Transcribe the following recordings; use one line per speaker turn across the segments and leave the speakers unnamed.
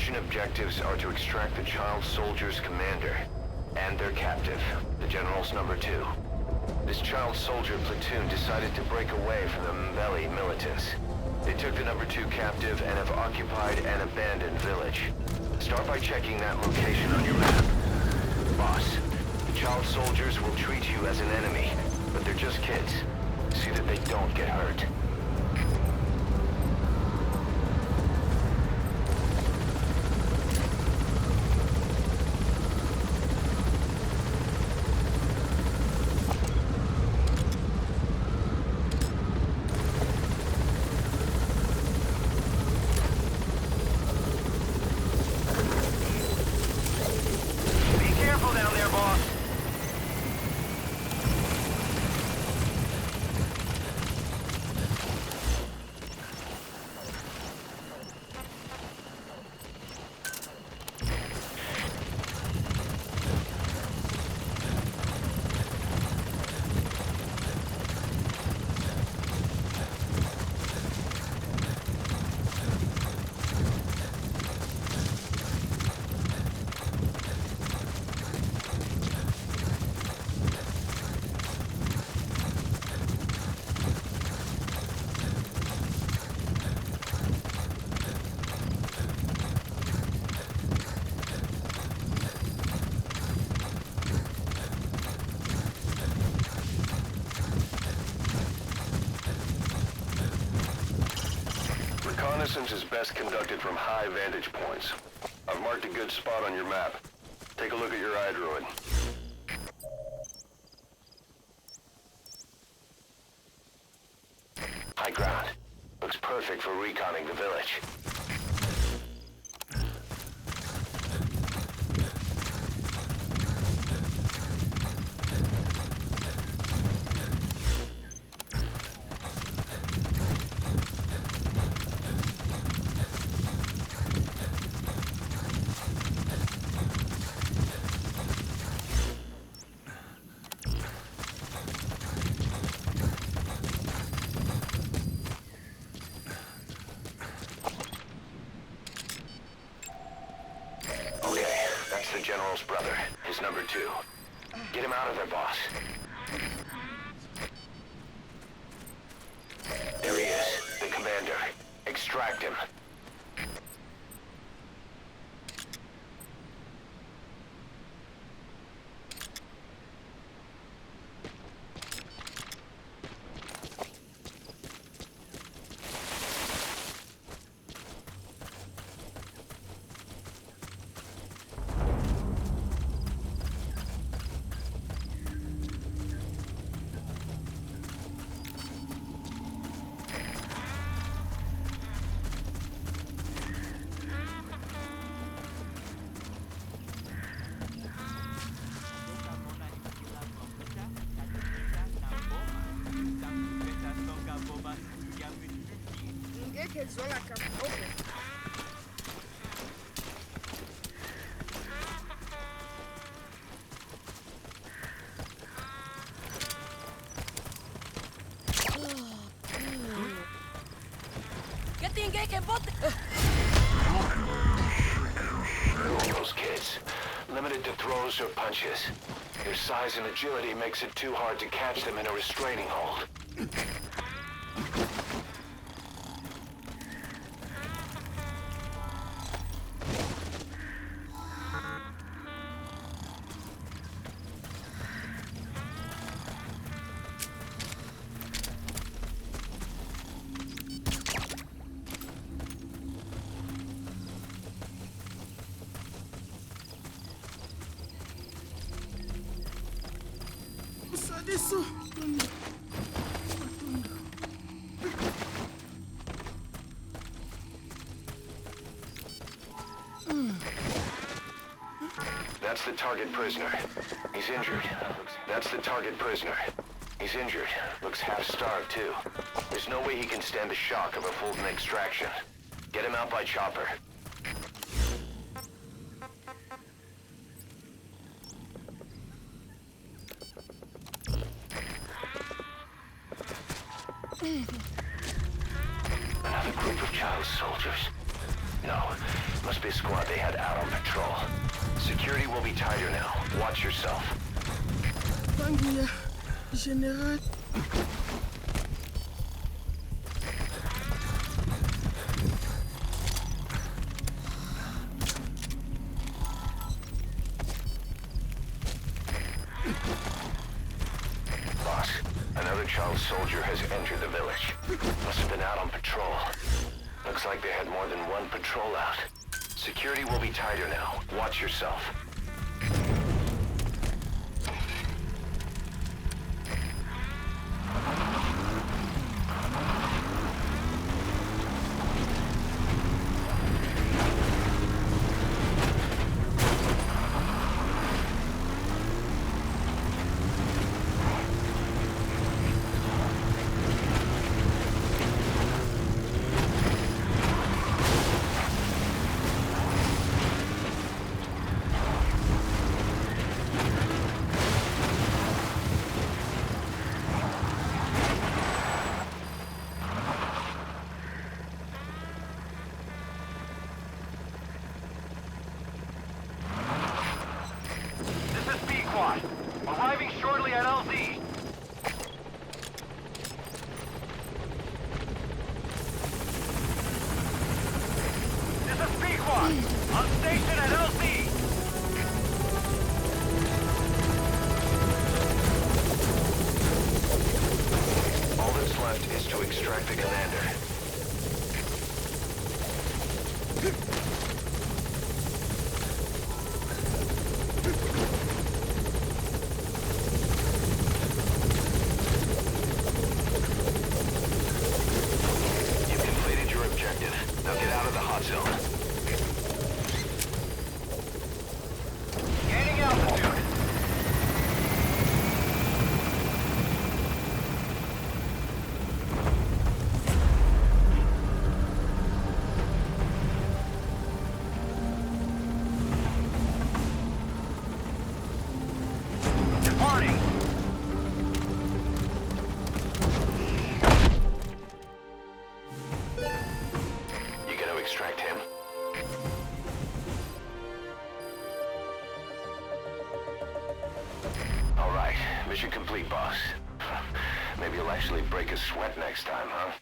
mission objectives are to extract the child soldier's commander and their captive, the General's number 2. This child soldier platoon decided to break away from the Mbeli militants. They took the number 2 captive and have occupied an abandoned village. Start by checking that location on your map. Boss, the child soldiers will treat you as an enemy, but they're just kids. See that they don't get hurt. Reconnaissance is best conducted from high vantage points. I've marked a good spot on your map. Take a look at your iDroid. High ground. Looks perfect for reconning the village. The General's brother, his number 2. Get him out of there, boss. There he is, the commander. Extract him. Those kids, limited to throws or punches. Their size and agility makes it too hard to catch them in a restraining hold.
Isso.
That's the target prisoner. He's injured. That's the target prisoner. He's injured. Looks half-starved, too. There's no way he can stand the shock of a Fulton extraction. Get him out by chopper. Another group of child soldiers. No, Must be a squad they had out on patrol. Security will be tighter now. Watch yourself.
Banguya, Général.
Boss, another child soldier has entered the village. Must have been out on patrol. Looks like they had more than one patrol out. Security will be tighter now. Watch yourself.
Arriving shortly at LZ. This is Pequod, on station at LZ.
All that's left is to extract the commander.
Gaining altitude. Departing.
You gonna extract him? All right, mission complete, boss. Maybe you'll actually break a sweat next time, huh?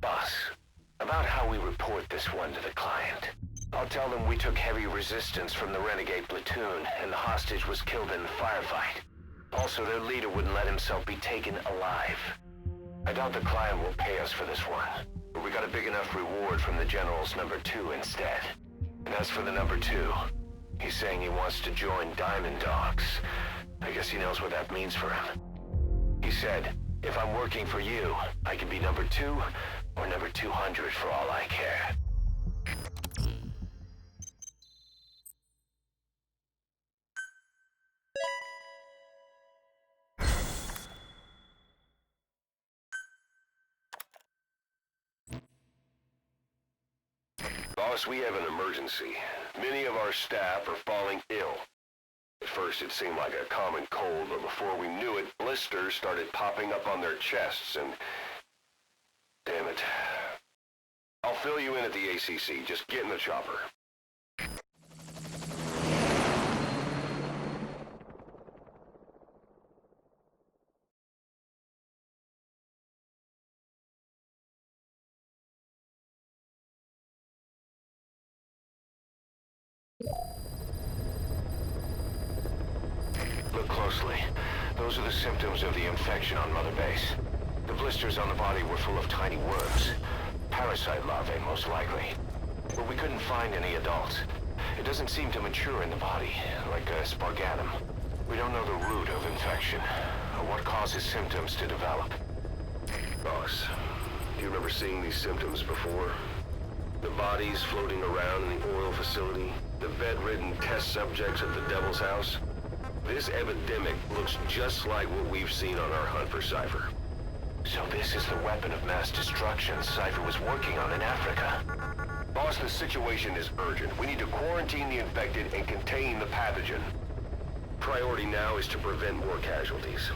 Boss, about how we report this one to the client. I'll tell them we took heavy resistance from the renegade platoon, and the hostage was killed in the firefight. Also, their leader wouldn't let himself be taken alive. I doubt the client will pay us for this one, but we got a big enough reward from the General's number 2 instead. And as for the number 2, he's saying he wants to join Diamond Dogs. I guess he knows what that means for him. He said, if I'm working for you, I can be number 2 or number 200 for all I care. Boss, we have an emergency. Many of our staff are falling ill. At first it seemed like a common cold, but before we knew it, blisters started popping up on their chests and... Damn it. I'll fill you in at the ACC. Just get in the chopper. Look closely. Those are the symptoms of the infection on Mother Base. The blisters on the body were full of tiny worms. Parasite larvae, most likely. But we couldn't find any adults. It doesn't seem to mature in the body, like a spargatum. We don't know the root of infection, or what causes symptoms to develop. Boss, do you remember seeing these symptoms before? The bodies floating around in the oil facility, the bedridden test subjects at the Devil's House. This epidemic looks just like what we've seen on our hunt for Cypher. So this is the weapon of mass destruction Cypher was working on in Africa. Boss, the situation is urgent. We need to quarantine the infected and contain the pathogen. Priority now is to prevent more casualties.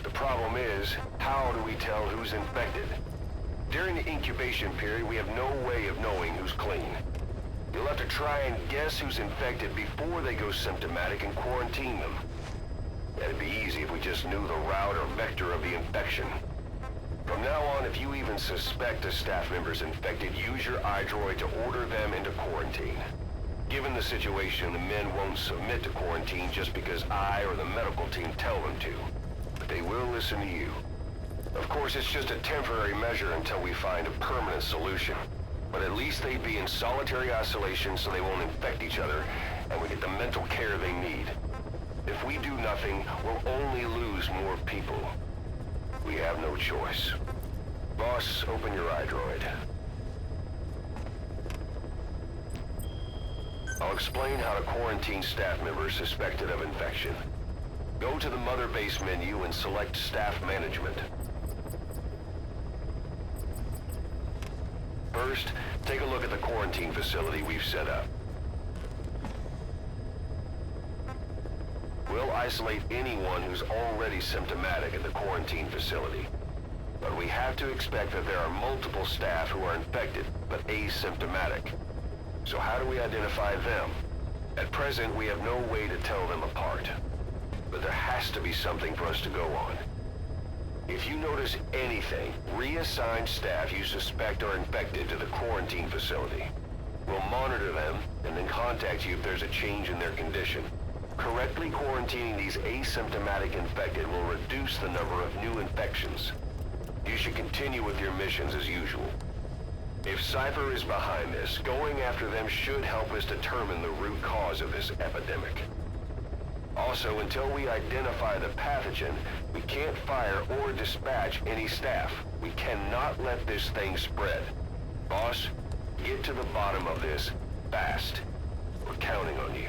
The problem is, how do we tell who's infected? During the incubation period, we have no way of knowing who's clean. You'll have to try and guess who's infected before they go symptomatic and quarantine them. That'd be easy if we just knew the route or vector of the infection. From now on, if you even suspect a staff member's infected, use your iDroid to order them into quarantine. Given the situation, the men won't submit to quarantine just because I or the medical team tell them to. But they will listen to you. Of course, it's just a temporary measure until we find a permanent solution. But at least they'd be in solitary isolation so they won't infect each other, and we get the mental care they need. If we do nothing, we'll only lose more people. We have no choice. Boss, open your iDroid. I'll explain how to quarantine staff members suspected of infection. Go to the Mother Base menu and select Staff Management. First, take a look at the quarantine facility we've set up. We'll isolate anyone who's already symptomatic at the quarantine facility. But we have to expect that there are multiple staff who are infected, but asymptomatic. So how do we identify them? At present, we have no way to tell them apart. But there has to be something for us to go on. If you notice anything, reassign staff you suspect are infected to the quarantine facility. We'll monitor them and then contact you if there's a change in their condition. Correctly quarantining these asymptomatic infected will reduce the number of new infections. You should continue with your missions as usual. If Cypher is behind this, going after them should help us determine the root cause of this epidemic. Also, until we identify the pathogen, we can't fire or dispatch any staff. We cannot let this thing spread. Boss, get to the bottom of this fast. We're counting on you.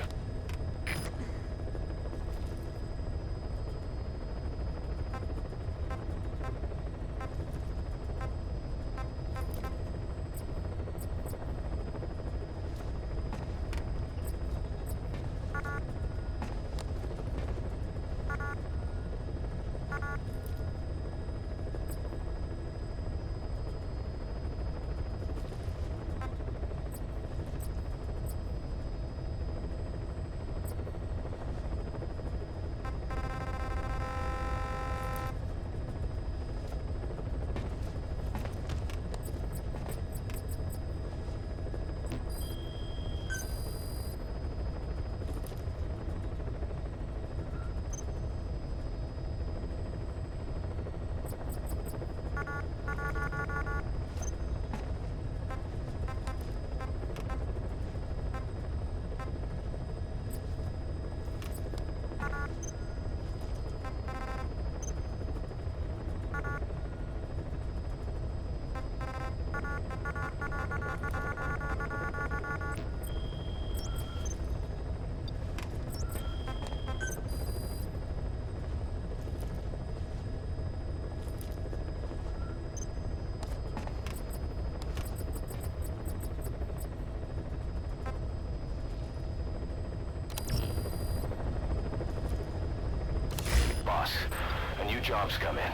A new job's come in.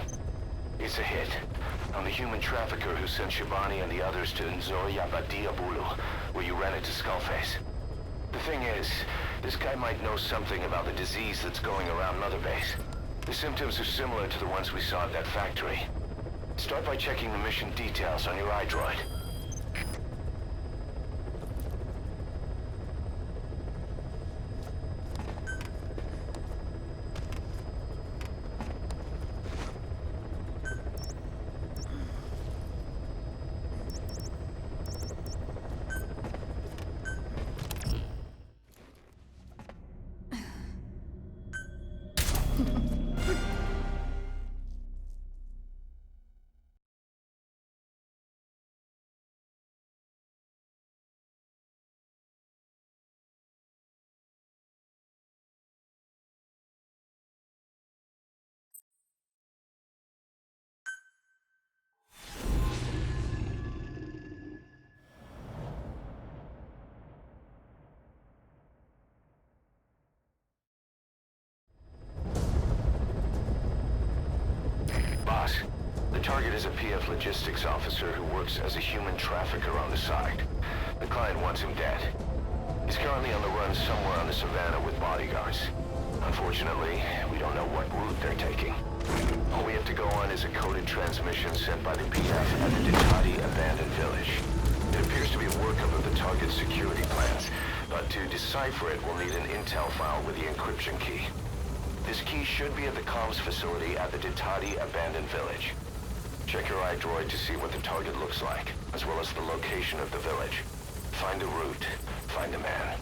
It's a hit on the human trafficker who sent Shabani and the others to Nzoya Badia Bulu, where you ran into Skullface. The thing is, this guy might know something about the disease that's going around Mother Base. The symptoms are similar to the ones we saw at that factory. Start by checking the mission details on your iDroid. is a PF logistics officer who works as a human trafficker on the side. The client wants him dead. He's currently on the run somewhere on the savannah with bodyguards. Unfortunately, we don't know what route they're taking. All we have to go on is a coded transmission sent by the PF at the Ditati abandoned village. It appears to be a workup of the target's security plans, but to decipher it, we'll need an intel file with the encryption key. This key should be at the comms facility at the Ditati abandoned village. Check your iDroid to see what the target looks like, as well as the location of the village. Find a route, find a man.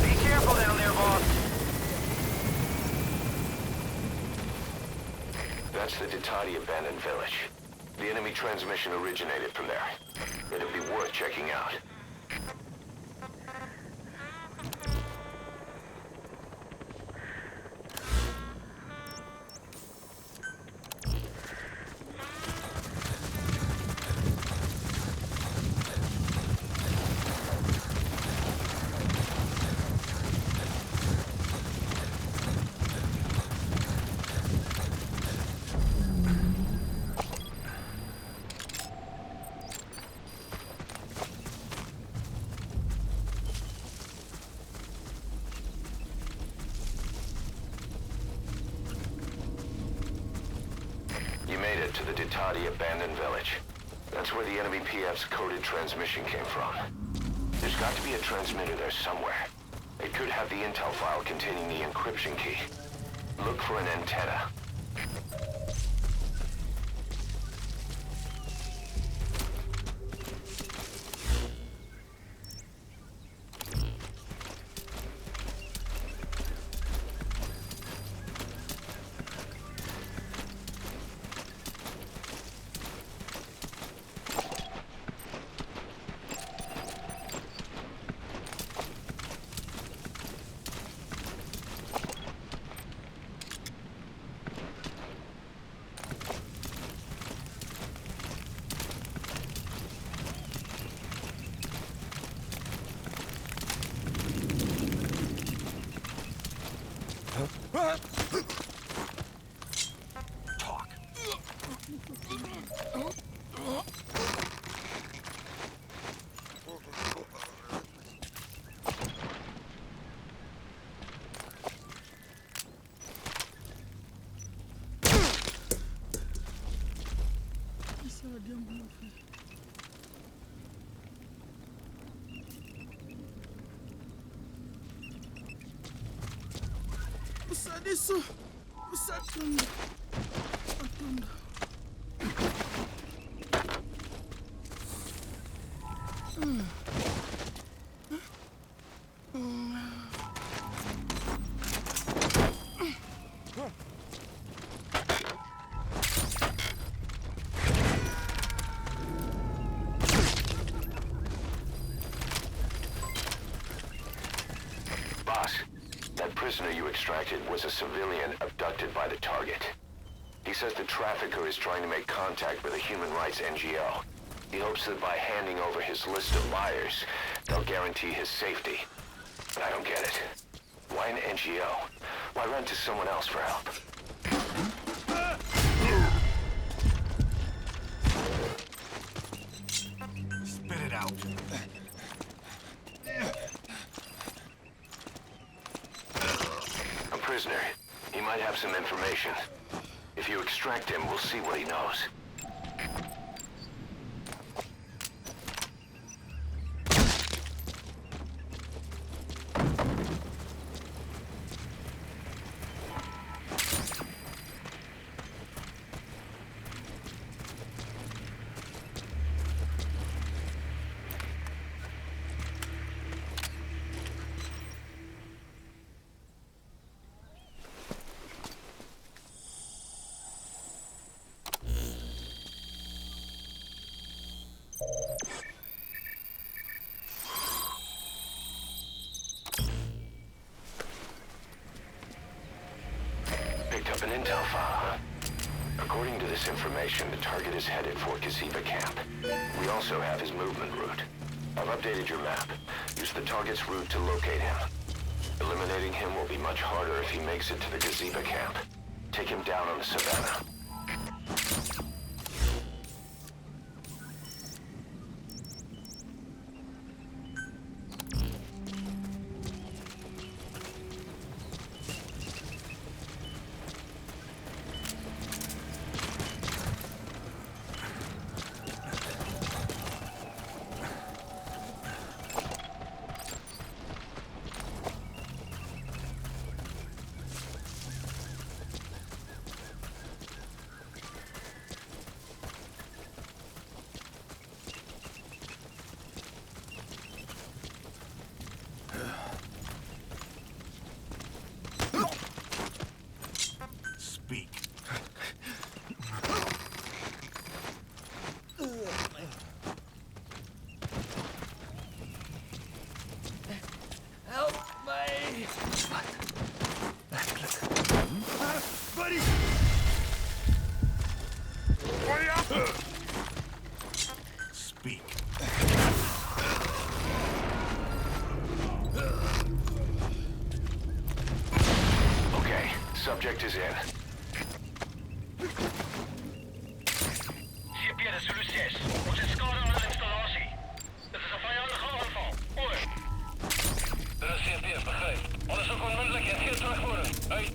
Be careful down there, boss.
That's the Ditati abandoned village. The enemy transmission originated from there. It'd be worth checking out. You made it to the Ditati abandoned village. That's where the enemy PF's coded transmission came from. There's got to be a transmitter there somewhere. It could have the intel file containing the encryption key. Look for an antenna.
Talk.
Isso é diabo. Usa disso. Usa tudo. Atunda.
Boss, that prisoner you extracted was a civilian abducted by the target. He says the trafficker is trying to make contact with a human rights NGO. He hopes that by handing over his list of buyers, they'll guarantee his safety. But I don't get it. Why an NGO? Why run to someone else for help?
Spit it out.
A prisoner. He might have some information. If you extract him, we'll see what he knows. Picked up an intel file, huh? According to this information, the target is headed for Gaziba camp. We also have his movement route. I've updated your map. Use the target's route to locate him. Eliminating him will be much harder if he makes it to the Gaziba camp. Take him down on the savannah.
Speak.
Help me!
Buddy! Hurry up! Speak.
Okay, subject is in.
CP, de Zulu 6. Ons is skade aan de installatie. Dit is een vijandige aanval. Oor. Dit is CP, begrijp. Alles ook onmiddellijk en geen terugvoeren. Uit.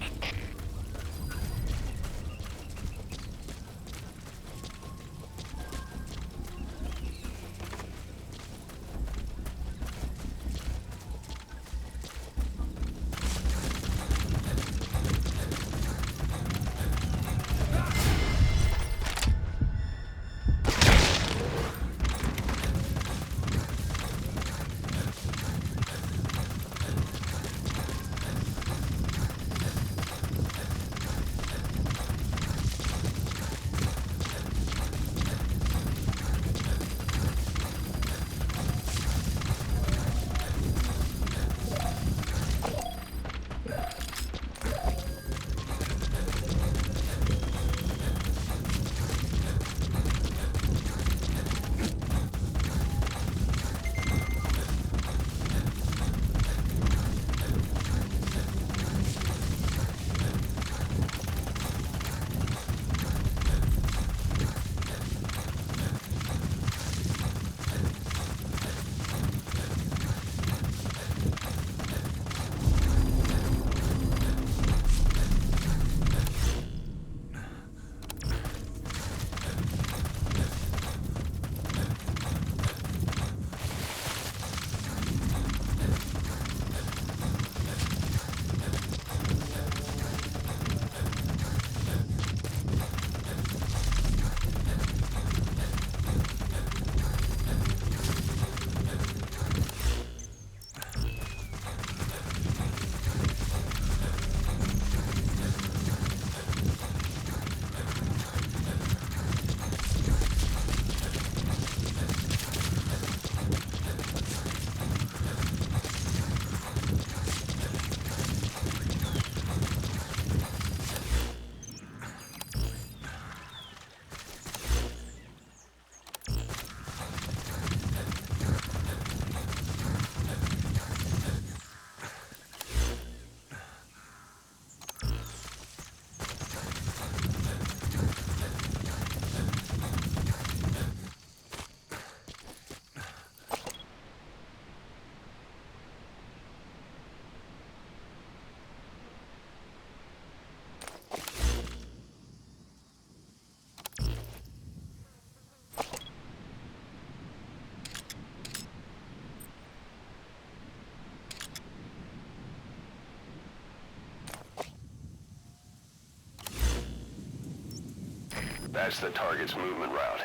That's the target's movement route.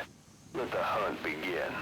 Let the hunt begin.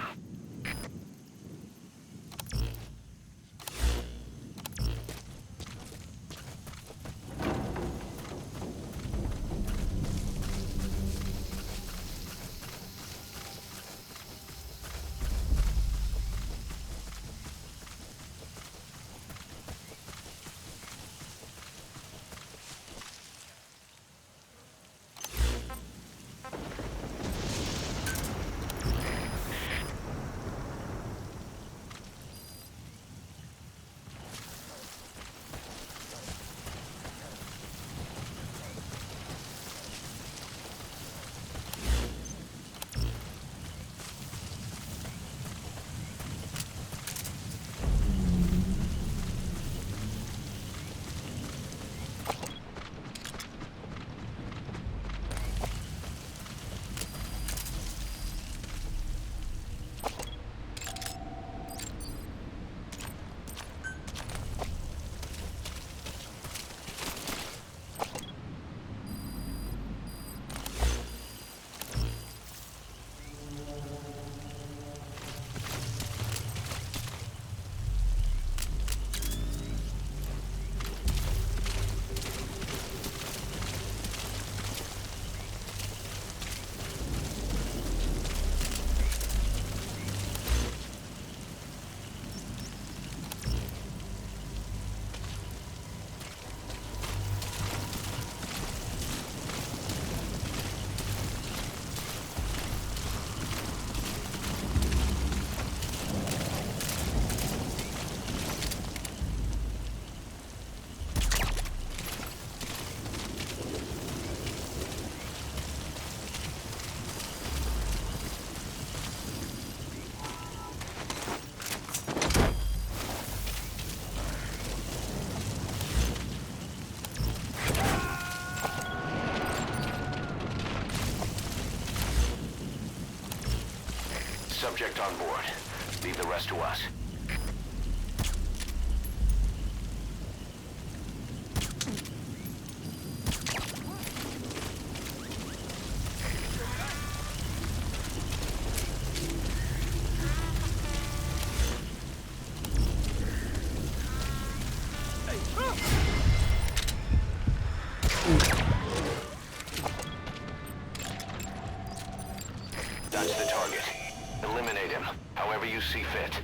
Subject on board. Leave the rest to us. That's the target. Eliminate him, however you see fit.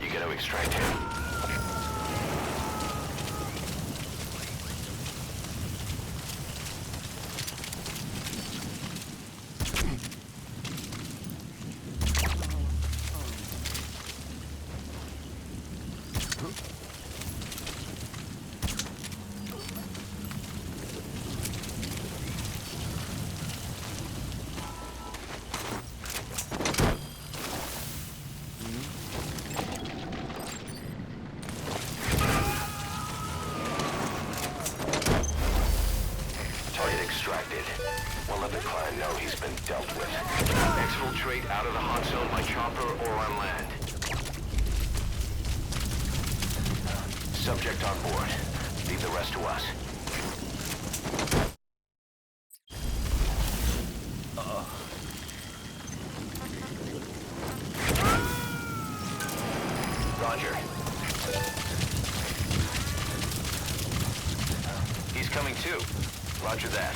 You gotta extract him. Target extracted. We'll let the client know he's been dealt with. Exfiltrate out of the hot zone by chopper or on land. Subject on board. Leave the rest to us. Roger. He's coming too. Roger that.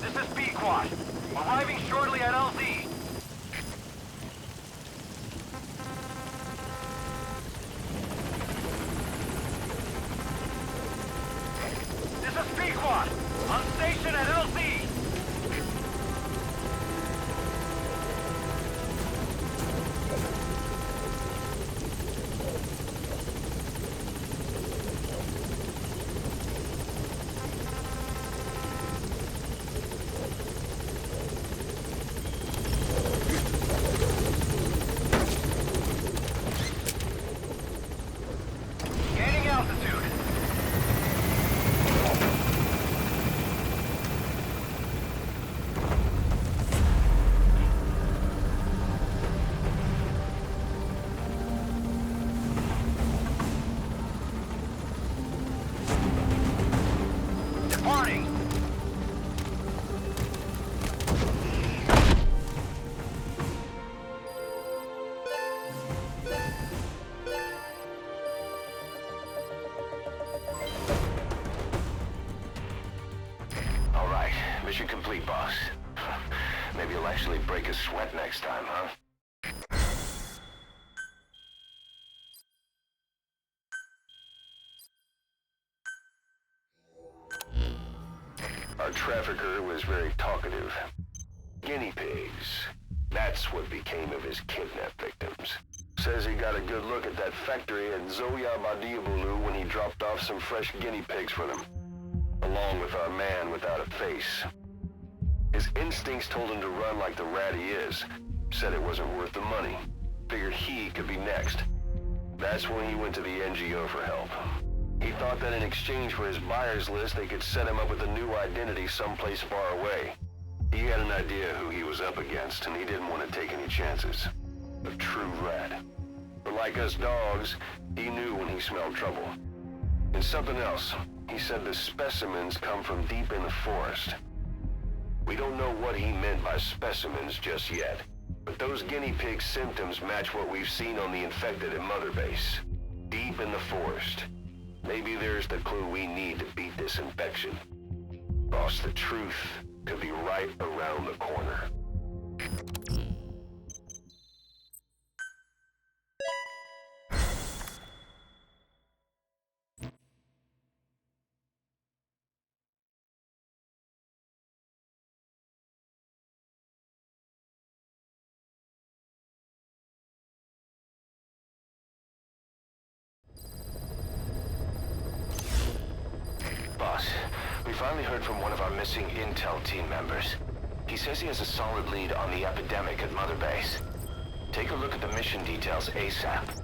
This is B-Quad. Arriving shortly at LZ. This is B-Quad. On station at LZ. Gaining altitude. Departing.
All right. Mission complete, boss. Maybe you'll actually break a sweat next time, huh? Our trafficker was very talkative. Guinea pigs. That's what became of his kidnapped victims. Says he got a good look at that factory at Zoya Badiabulu when he dropped off some fresh guinea pigs for them, along with our man without a face. His instincts told him to run like the rat he is. Said it wasn't worth the money. Figured he could be next. That's when he went to the NGO for help. He thought that in exchange for his buyer's list, they could set him up with a new identity someplace far away. He had an idea who he was up against, and he didn't want to take any chances. A true rat. But like us dogs, he knew when he smelled trouble. And something else. He said the specimens come from deep in the forest. We don't know what he meant by specimens just yet, but those guinea pig symptoms match what we've seen on the infected at Mother Base. Deep in the forest. Maybe there's the clue we need to beat this infection. Boss, the truth could be right around the corner. Boss, we finally heard from one of our missing intel team members. He says he has a solid lead on the epidemic at Mother Base. Take a look at the mission details ASAP.